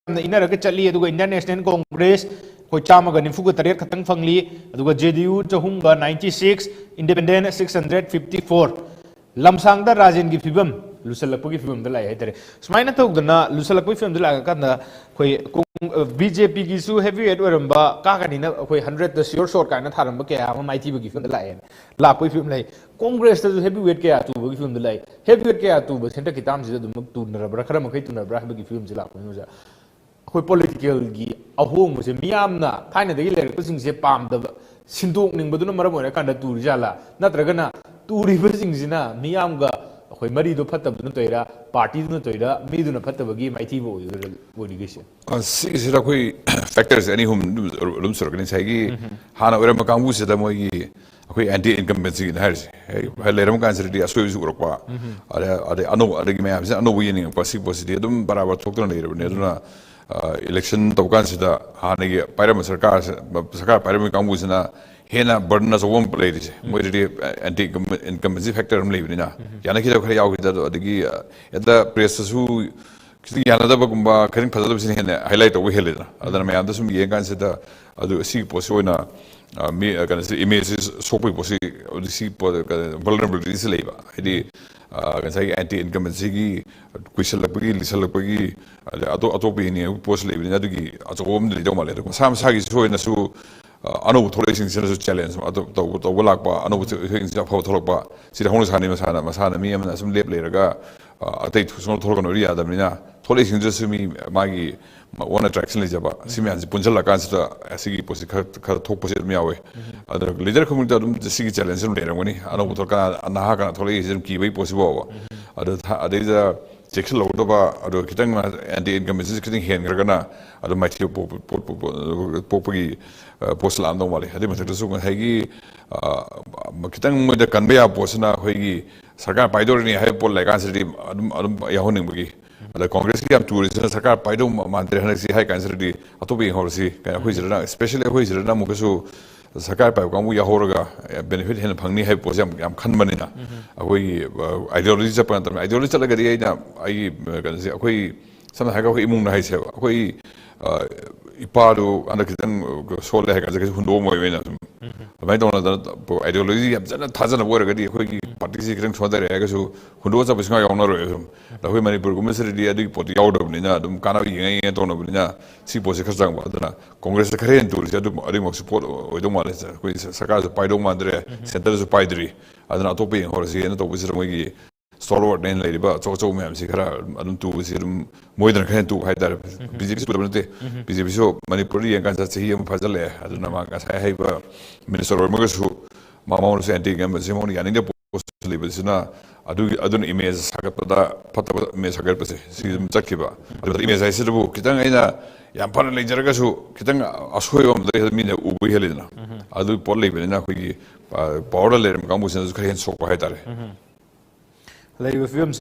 इनरग चली Indian national Congress कोई चामग निफुग तरह खतंग फंगली जेडीयू चहुंग 96 इंडिपेंडेंट 654 लमसांग राजेन की फिवम लुसलपी फिवम लाइए सूमायन तौदना लुसलपी फिवम लाकना बीजेपी की हेवी वेट कागनी 100 श्योर शॉट का थारब क्या माइथीब की फिवम लाए लापी फिवम लाई कांग्रेस हेवी वेट क्या तुब की फिवम लाई हेवी वेट क्या तुब सेंटर की ताम से तुनरब्रा खर मखई तुनरब्रा की फिवम से लापी अखोई पोलिटिकल की अहोंग से मियामना थाइनदगी लेरकपसिंगसे पामदब सिंदोकनिंगबदुना मरम ओइरकांदा तुरिजाला नत्रगना तुरिबसिंगसिना मियामगा अखोई मरीदो फत्तबदुना तोइरा पार्टीदुना तोइरा मीदुना फत्तबगी माइथीबो ओइरिगेसे सिरा अखोई फैक्टर्स एनी हुम रुम सरकनि साइगी हाना ओइरम कांगुसिदा मोइगी अखोई एंटी इनकम्बेंसी हाइरसे लेरम कांसरिटी असोइसु उरकपा अरे अनो अदगी मयामसे अनो बुयनिंग पासी पोसिटी अदुम बराबर थोक्तोना लेरबने अदुना इलेक्शन तौकानसिदा हानगी पाइरम सरकार पाइरम कांगुसिना हेना बर्डन अचौब अम लेरिसे मोइदि एंटी इनकम्बेंसी फैक्टर अम लेबनिना यानखिदा खरा यावखिदा अदगी एदा प्रेससु किसी यानदबगुंबा खरिंग फजदबसिन हेना हाइलाइट तौब हेलेदना अदना मयामदा सुम येंगानसिदा अदु सी पोसि ओइना मी कनसे इमेज सोपि पोसि सी vulnerability से लेबा हाइदि कनसाई एंटी इनकम्बेंसी की क्वेश्चनलपगी लिसलपगी अतोपीनी पोस्ट लेबनिना अदुगी अचौब अम लेदौ माले मसा मसागी सोइनसु अनौब थोड़ेसिंगसिनसु चैलेंज तौब लाक्पा अनौब थोड़ेसिंगसिना अफब थोड़क्पा सिदा हौना सानि मसाना मी अमना सुम लेप लेरगा अतै सुनो थोड़कनो यादबनिना थोड़ेसिंगजसु मी मागी वन अट्रैक्शन लेजबा सिमयानसि पुंजलकानसिदा असिगी पोसि खर थोकपसि अदुम यावे अदर लीडर कम्युनिटी अदुम सिगी चैलेंज अदुम लेरंगनी अनौब थोड़का अनाहा kana थोड़ेसिंग अदुम कीबै पोसिबो अदैदा चेक्सन लौदबा अदो खितंग एंटी इनकम्बेंसी खितंग हेनग्रगना अदो माइथि पोपगी पोस्ट लामदौ माले अदै मथदसु हाइगी खितंग मोइदा कनबया पोस्टना होइगी सरकार पाइदोरनी हाइ पोल लाइकानसिदी अदुम याहोनिंगबगी अदा कांग्रेस की टूरिस्ट सरकार पाइदो मानते हनसी हाइ कांसरदी अतोबी होरसी काय होइजरना स्पेशली होइजरना मुकसु सरकार पाइब कांगु याहोरगा बेनिफिट हेन फंगनी हाइ पोज याम खनबनिना अखोई आइडियोलॉजी चपन तम आइडियोलॉजी चलगदी आइना आई कनसे अखोई सम हाइगा अखोई इमुंग हाइसे अखोई इपादो अनखितन सोले हाइगा जके हुंदो मोइवेना भाई तो आइडियोलॉजी याम जना थाजना बोरगदी अखोई पार्टी से खितंग सोदरे हाइगासु हुंदो चबसिंगा यावना रोयसुम लखोई मणिपुर गुमसरिदी अदि पोटी यावदबनिना अदुम काना यिंgai तोनबनिना सी पोसे खरजांग अदना कांग्रेस खरेन टूरिस्ट अदुम अदि मक्स पोट ओइदो माले अखोई सरकार से पाइदो मांद्रे सेंटर से पाइदरी अदना अतोपे होरसी एना तोबसिर मोइगी स्टॉलवर्ड नेन लेरिबा चौचौ मैम से खरा अदुम टूबसि अदुम मोइदन खरेन टू हाइदार बीजेपी सुदबनते बीजेपी सो मणिपुर यंगा चही हम फजले अदुना मा गासाय हाइबा मिनिस्टर मगसु मामाउन से एंटी गम से मोन यानिंग पोस्ट लेबसिना अदुन इमेज सागतपदा फतब इमेज सागतपसे सिम चखिबा अदु इमेज हाइसदबु खितंग आइना याम फन लेजरगसु खितंग असोयम दे मिने उबु हेलेना अदु पोल लेबनिना खोगी पावर लेरम कांबुसिना खरेन सोकपा हाइतारे film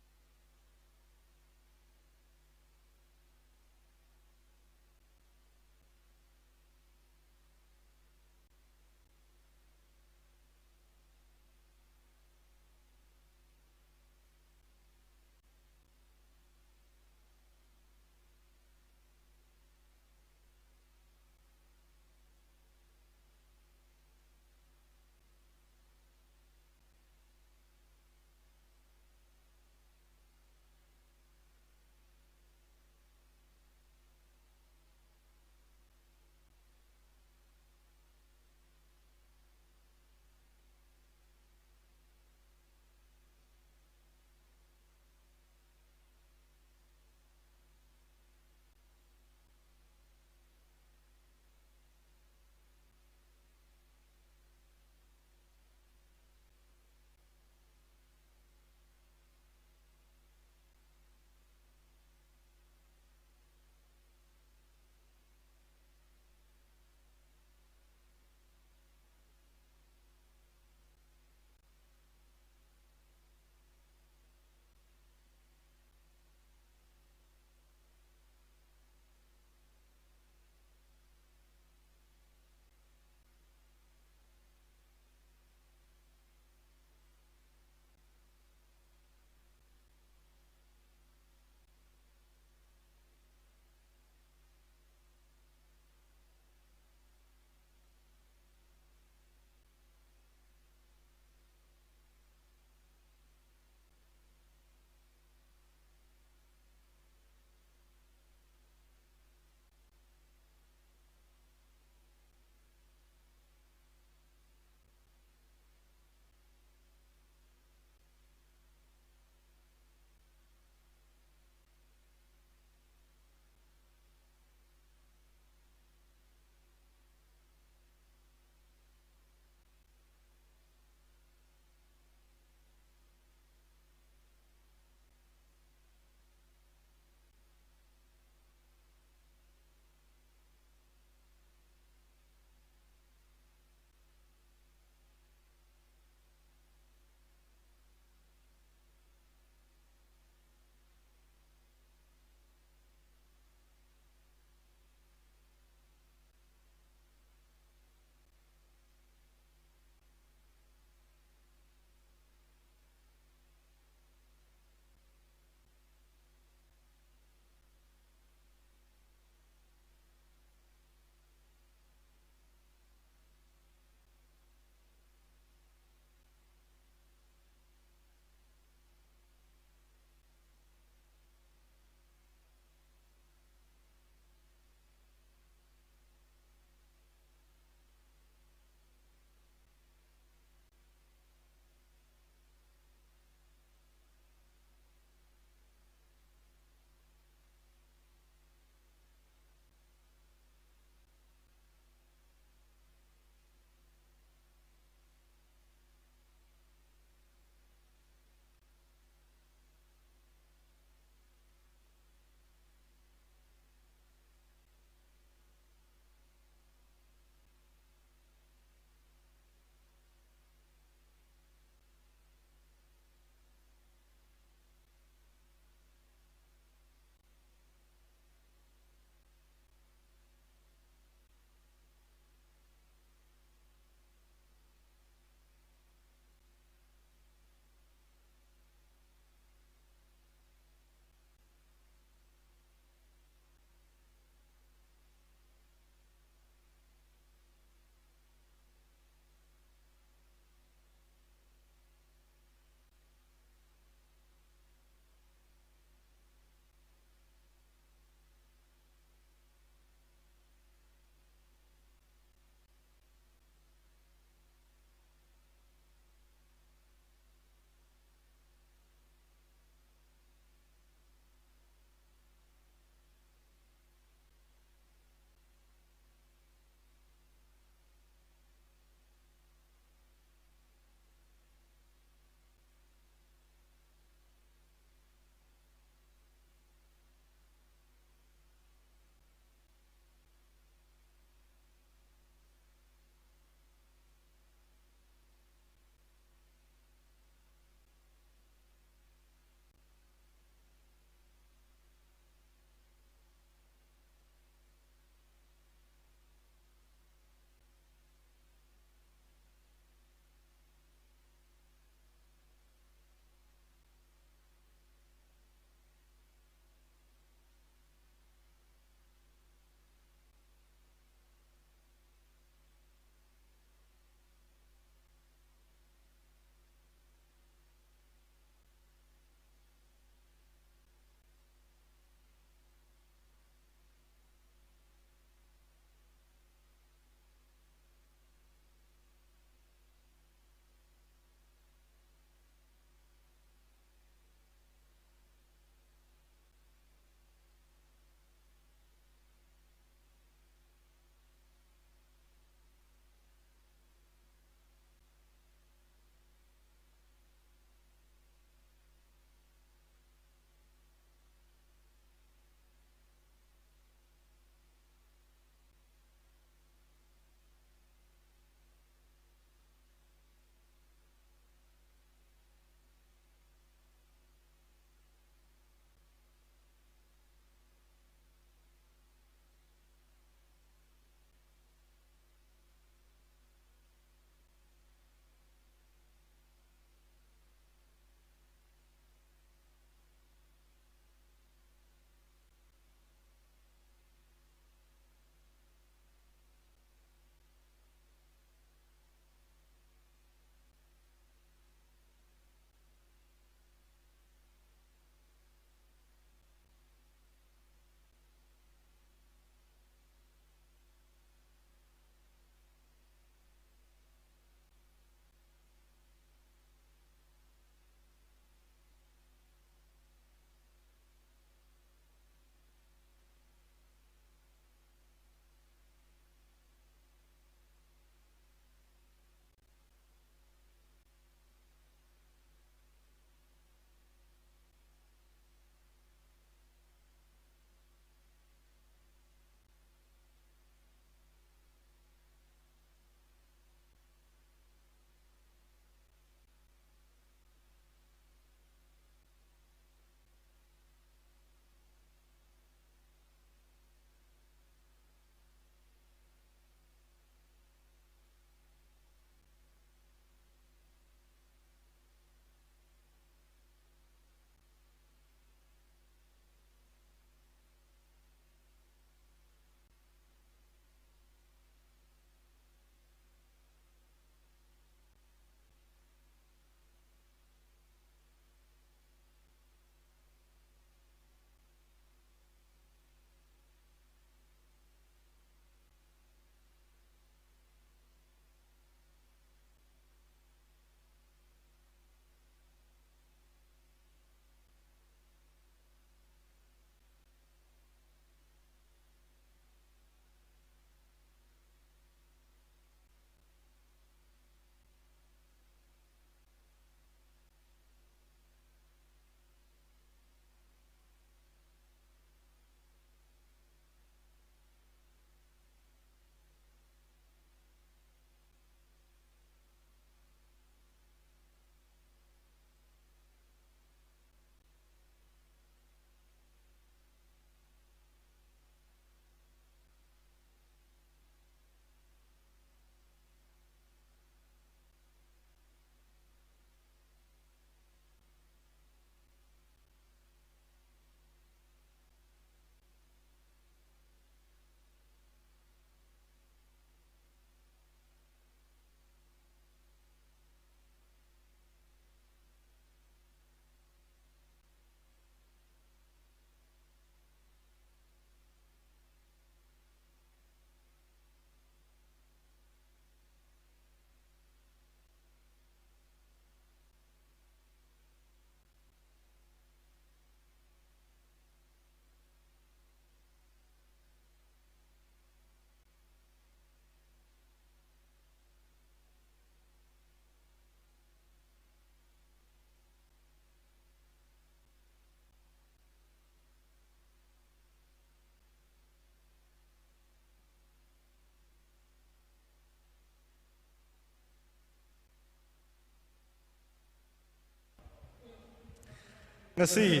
ngasi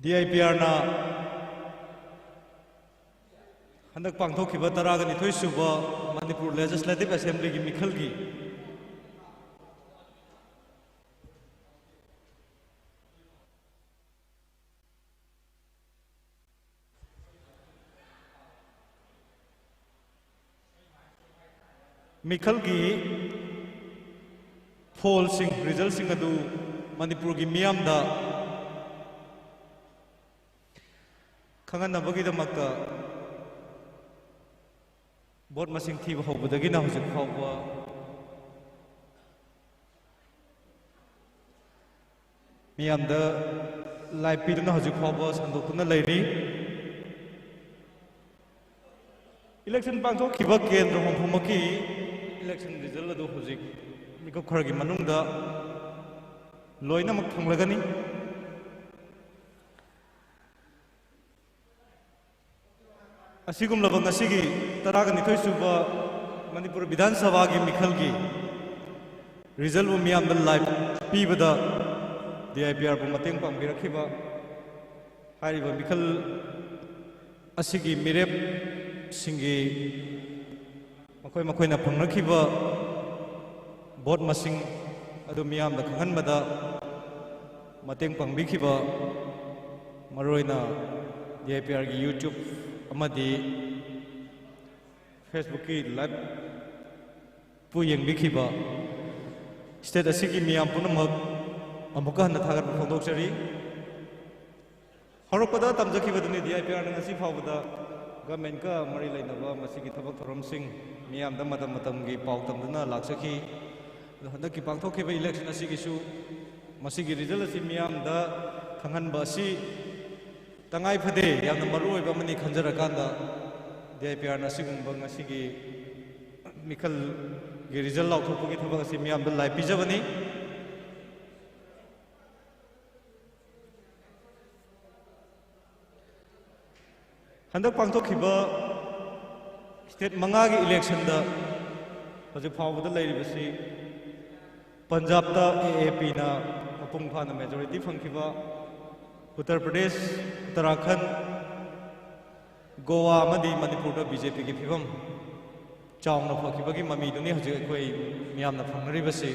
DIPR na handak pangthokhiba taraga ni thoi suba Manipur Legislative Assembly gi mikhal gi mikhal gi poll sing result sing adu Manipur gi miyam da khanganabagi damakta vote masing thiba hobadagi na hojik phawba miyam da lai piduna hojik phawba sandokuna leiri election pangthokhiba kendra homphumaki election result adu hojik mikop khargi manungda loinamak thanglagani asigum labang asigi taraga nithoi suba Manipur Vidhan Sabha gi mikhal gi result bu miyam da live pibada DIPR bu mateng pangbirakhiba hariba mikhal asigi mirep singi makoina phangrakhiba vote masing adu miyam da khanganbada mateng pangbikhiba maroina DIPR gi YouTube amadi Facebook ki live pu yengbikhiba state asigi miyam punamak amuka hana thagar phongdokchari horopada tamjakhibaduni DIPR na ngasi phawbada government ka mari lainaba masigi thabak thoramsing miyam da matam gi pautamduna laksakhi handaki pangthokhiba election asigi su masigi result asi miyam da khanganba asi tangai phade yamna maroi ba mani khanjara kanda DIPR na sigumba ngasigi mikhal gi result lauthopugi thabak asi miyam da lai pijabani handak pangthokhiba state manga gi election da hojik phawbada lairibasi Punjab da AAP na mapung phana majority phangkhiba Uttar Pradesh, Uttarakhand, Goa amadi Manipur da BJP gi phibam chawna phakibagi mami duni hojik koi miyamna phangribasi